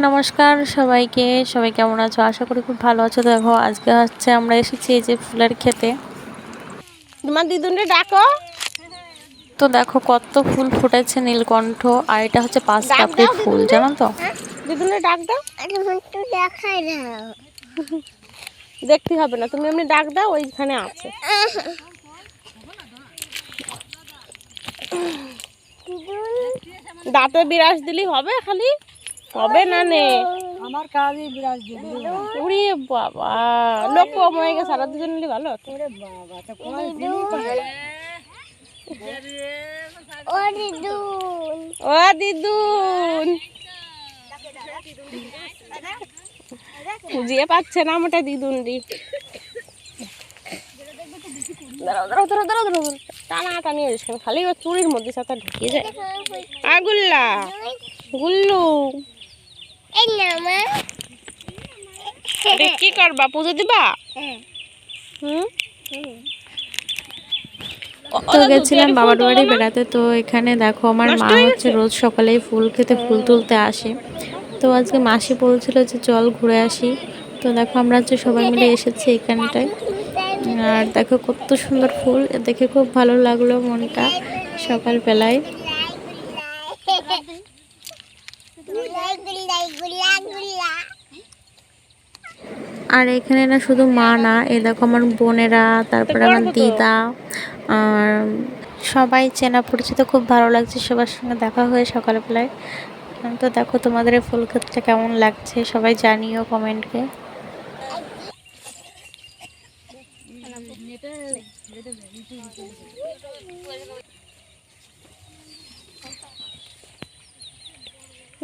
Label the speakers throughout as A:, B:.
A: নমস্কার সবাইকে, সবাই কেমন আছো? আশা করি খুব ভালো আছো। দেখো আজকে হচ্ছে আমরা এসেছি এই যে ফুলের খেতে।
B: তোমার দিদুনরে ডাকো।
A: তো দেখো কত ফুল ফুটেছে নীলকণ্ঠ, আর এটা হচ্ছে পাঁচ
B: ডাক
A: পাপড়ির
B: দাও
A: ফুল,
B: দিদুনরে।
A: জানো তো?
B: দিদুনরে ডাক দাও।
C: আরে একটু দেখাই দাও।
B: দেখতে হবে না, তুমি এমনি ডাক দাও, ওইখানে আছে। দাঁতে বিরাজ দিলি হবে খালি? হবে না নে,
C: আমার কাজে বিরাজ দিবি।
B: উড়ি বাবা, লোক কম হয়ে গেছে, আর দুজন নিলে ভালো হতো।
C: ওরে বাবা, তো কোন দিন ও দিদুন,
B: ও দিদুন খুঁজিয়ে পাচ্ছে না মোটা দিদুন দি। দাঁড়াও দাঁড়াও দাঁড়াও দাঁড়াও দাঁড়াও, টানা টানি হয়েছে খালি ওর চুরির মধ্যে সাথে ঢুকে যায়। আগুল্লা গুল্লু,
C: এই না মা।
B: কি করবা, পুজো দিবা? হুম,
A: তো গেছিলাম বাবার বাড়ি বেড়াতে। তো এখানে দেখো আমার মা হচ্ছে রোজ সকালেই ফুল খেতে ফুল তুলতে আসে। তো আজকে মাসি বলছিল যে চল ঘুরে আসি। তো দেখো আমরা হচ্ছে সবাই মিলে এসেছি এখানটায়। আর দেখো কত সুন্দর ফুল, দেখে খুব ভালো লাগলো মনটা সকালবেলায়। আর এখানে না শুধু মা না, এ দেখো আমার বোনেরা, তারপরে আমার দিদা, আর সবাই চেনা পরিচিত, খুব ভালো লাগছে সবার সঙ্গে দেখা হয়ে সকালবেলায়। তো দেখো তোমাদের এই ফুল ক্ষেতটা কেমন লাগছে সবাই জানিও কমেন্টে।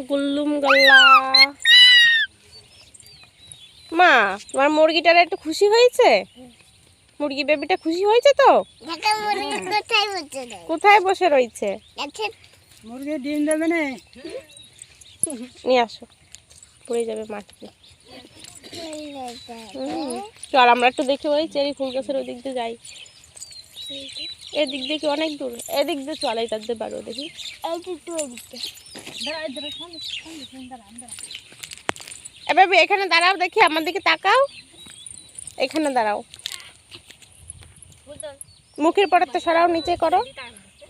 B: গুল্লুম গাল্লা। মা, তোমার মুরগিটার একটু খুশি হয়েছে? মুরগি বেবিটা খুশি হয়েছে তো? কোথায় বসে রয়েছে?
C: মুরগি ডিম দেবে না?
B: নিয়ে আসো, পড়ে যাবে মাটিতে। চল আমরা একটু দেখে ওই চেরি ফুল গাছের ওই দিক দিয়ে যাই। এদিক দিয়ে কি অনেক দূর? এদিক দিয়ে চল, এইটার দিয়ে পারো দেখি। এবার এখানে দাঁড়াও, দেখি আমার দিকে তাকাও, এখানে দাঁড়াও। মুখের পরেরটা সরাও, নিচে করো,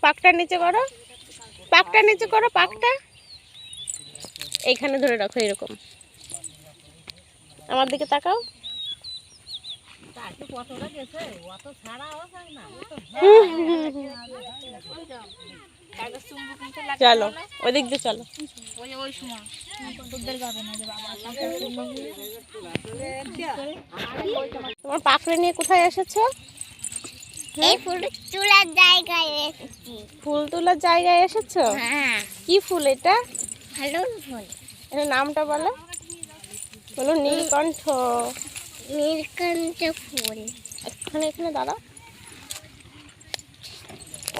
B: পাকটা নিচে করো, পাকটা নিচে করো, পাকটা এইখানে ধরে রাখো, এরকম আমার দিকে তাকাও। চলো ওই দিক দিয়ে চলো। তোমার পাখড়ে নিয়ে কোথায় এসেছো?
C: এই ফুল তোলার জায়গায় এসেছি।
B: ফুল তোলার জায়গায় এসেছো?
C: হ্যাঁ,
B: কি ফুল এটা?
C: ভালো ফুল।
B: এর নামটা বলো, বলো। নীলকণ্ঠ।
C: নীলকণ্ঠ ফুল।
B: এখানে এখানে দাঁড়াও,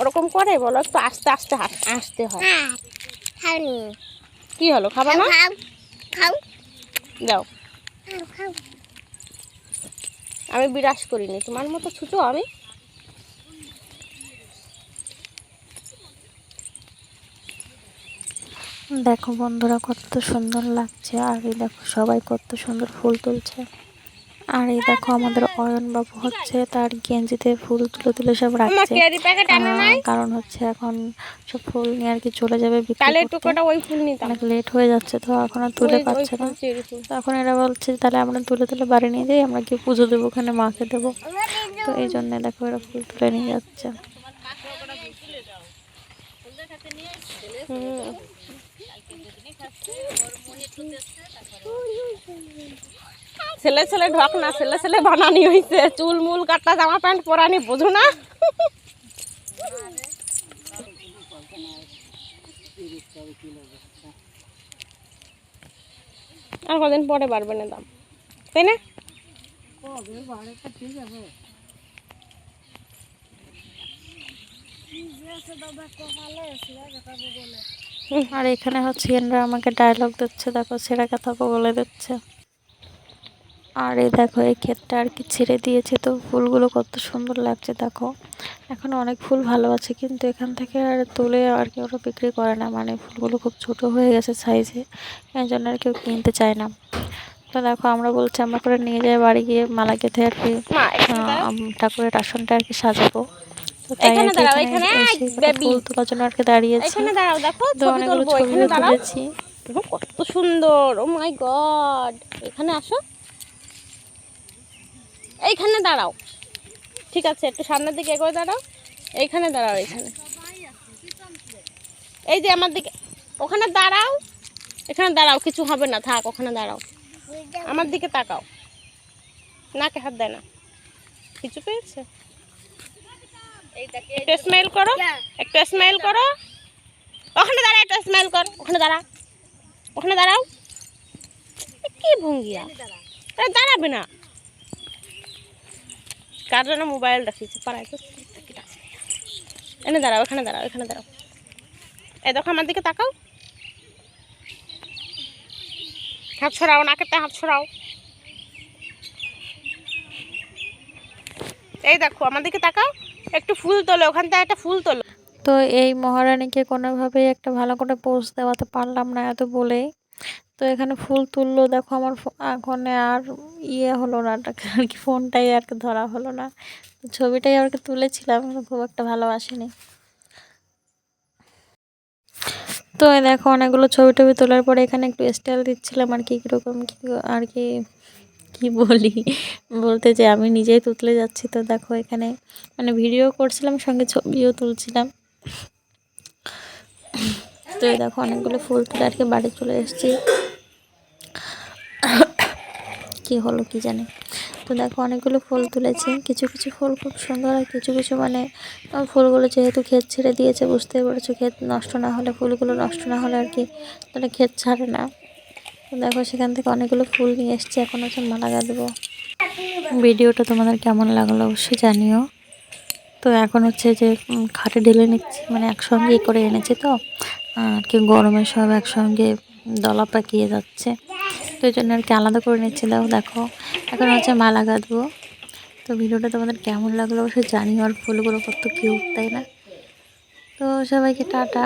B: ওরকম করে বলো, একটু আস্তে আস্তে আসতে হয়।
C: হ্যাঁ, খাওনি।
B: কি হলো, খাবা না?
C: খাও খাও
B: দাও।
C: খাও খাও।
B: আমি বিরাজ করিনি, তোমার মতো ছুটো আমি।
A: দেখো বন্ধুরা কত সুন্দর লাগছে, আর এই দেখো সবাই কত সুন্দর ফুল তুলছে। আর এই দেখো আমাদের অয়ন বাবু হচ্ছে তার গেঞ্জিতে ফুল তুলে তুলে সব রাখছে, কারণ হচ্ছে এখন সব ফুল নিয়ে আর কি চলে যাবে বিক্রি করতে।
B: ওই ফুল নিতাম,
A: অনেক লেট হয়ে যাচ্ছে, তো এখন আর তুলে পাচ্ছে না। তো এখন এরা বলছে তাহলে আমরা তুলে তুলে বাড়ি নিয়ে যাই, আমরা কি পুজো দেবো, ওখানে মাকে দেবো। তো এই জন্য দেখো এরা ফুল তুলে নিয়ে যাচ্ছে।
B: ছেলে ছেলে ঢক না, ছেলে ছেলে বানানি হয়েছে, চুল মুল কাটা, জামা প্যান্ট পরানি, বোঝো না? আর কদিন পরে বাড়বে না দাম, তাই না?
A: আর এখানে হচ্ছে এনরা আমাকে ডায়লগ দিচ্ছে, দেখো ছেঁড়া কথা বলে দিচ্ছে। আর এই দেখো এই ক্ষেতটা আর কি ছেড়ে দিয়েছে, তো ফুলগুলো কত সুন্দর লাগছে দেখো। এখন অনেক ফুল ভালো আছে, কিন্তু এখান থেকে আর তুলে আর কি ওরা বিক্রি করে না, মানে ফুলগুলো খুব ছোট হয়ে গেছে সাইজে, এই জন্য আর কেউ কিনতে চায় না। তো দেখো আমরা বলছি আমরা করে নিয়ে যাই বাড়ি গিয়ে মালা গেঁথে আর কি
B: মা এখানে দাঁড়াও,
A: ঠাকুরের আসনটা আর কি সাজাবো। তো তাই আর
B: এখানে
A: কি
B: দাঁড়াও,
A: এখানে
B: এখানে
A: এসে কটা
B: বেবি,
A: ফুল তোলার জন্য আর কি দাঁড়িয়েছি।
B: এখানে দাঁড়াও, দেখো
A: তো
B: ছবি
A: অনেকগুলো
B: তুলবো, এখানে
A: ছবিও
B: দাঁড়াও,
A: তুলেছি।
B: দেখো কত সুন্দর, ও মাই গড। এখানে আসো, এইখানে দাঁড়াও, ঠিক আছে একটু সামনের দিকে এগোয় দাঁড়াও, এইখানে দাঁড়াও, এইখানে, এই যে আমার দিকে, ওখানে দাঁড়াও, এখানে দাঁড়াও, কিছু হবে না, থাক ওখানে দাঁড়াও, আমার দিকে তাকাও, নাকে হাত দেয় না, কিছু পেয়েছে, একটু স্মেল করো, একটু স্মেল করো, ওখানে দাঁড়া, একটু স্মেল কর, ওখানে দাঁড়া, ওখানে দাঁড়াও, এ কি ভঙ্গিয়া, আরে দাঁড়াবে না, কার জন্য মোবাইল রাখিয়েছে পাড়ায় তো, এনে দাঁড়াও, এখানে দাঁড়াও, এখানে দাঁড়াও, এই দেখো আমার দিকে তাকাও, হাত ছড়াও, নাকেতে হাত ছড়াও, এই দেখো আমার দিকে তাকাও, একটু ফুল তোলো, ওখান থেকে একটা ফুল তোলো।
A: তো এই মহারানীকে কোনোভাবেই একটা ভালো করে পোজ দেওয়াতে পারলাম না এত বলেই। তো এখানে ফুল তুললো দেখো, আমার এখন আর হলো না, আর কি ফোনটাই আর কি ধরা হলো না। তো ছবিটাই আর কি তুলেছিলাম, কিন্তু খুব একটা ভালো আসেনি। তো এই দেখো অনেকগুলো ছবি টবি তোলার পরে এখানে একটু স্টাইল দিচ্ছিলাম আর কি, কীরকম কী আর কি কি বলি, বলতে যে আমি নিজেই তুতলে যাচ্ছি। তো দেখো এখানে মানে ভিডিও করছিলাম, সঙ্গে ছবিও তুলছিলাম। তো এই দেখো অনেকগুলো ফুল তুলে আর কি বাড়ি চলে এসেছি। কি হলো কি জানি। তো দেখো অনেকগুলো ফুল তুলেছি, কিছু কিছু ফুল খুব সুন্দর, আর কিছু কিছু মানে ফুলগুলো যেহেতু ক্ষেত ছেড়ে দিয়েছে, বুঝতেই পারছো, ক্ষেত নষ্ট না হলে, ফুলগুলো নষ্ট না হলে আর কি তাহলে ক্ষেত ছাড়ে না। তো দেখো সেখান থেকে অনেকগুলো ফুল নিয়ে এসেছি, এখন হচ্ছে মালা গাঁথবো। ভিডিওটা তোমাদের কেমন লাগলো অবশ্যই জানিও। তো এখন হচ্ছে যে খাটে ঢেলে নিচ্ছি, মানে একসঙ্গে করে এনেছি তো আর কি, গরমে সব একসঙ্গে দলা পাকিয়ে যাচ্ছে, তো এই জন্য আর কি আলাদা করে নিচ্ছি। দেখো এখন হচ্ছে মালা গাঁথবো। তো ভিডিওটা তোমাদের কেমন লাগলো অবশ্যই জানিও, আর ফুলগুলো কত কিউট তাই না। তো সবাইকে টাটা।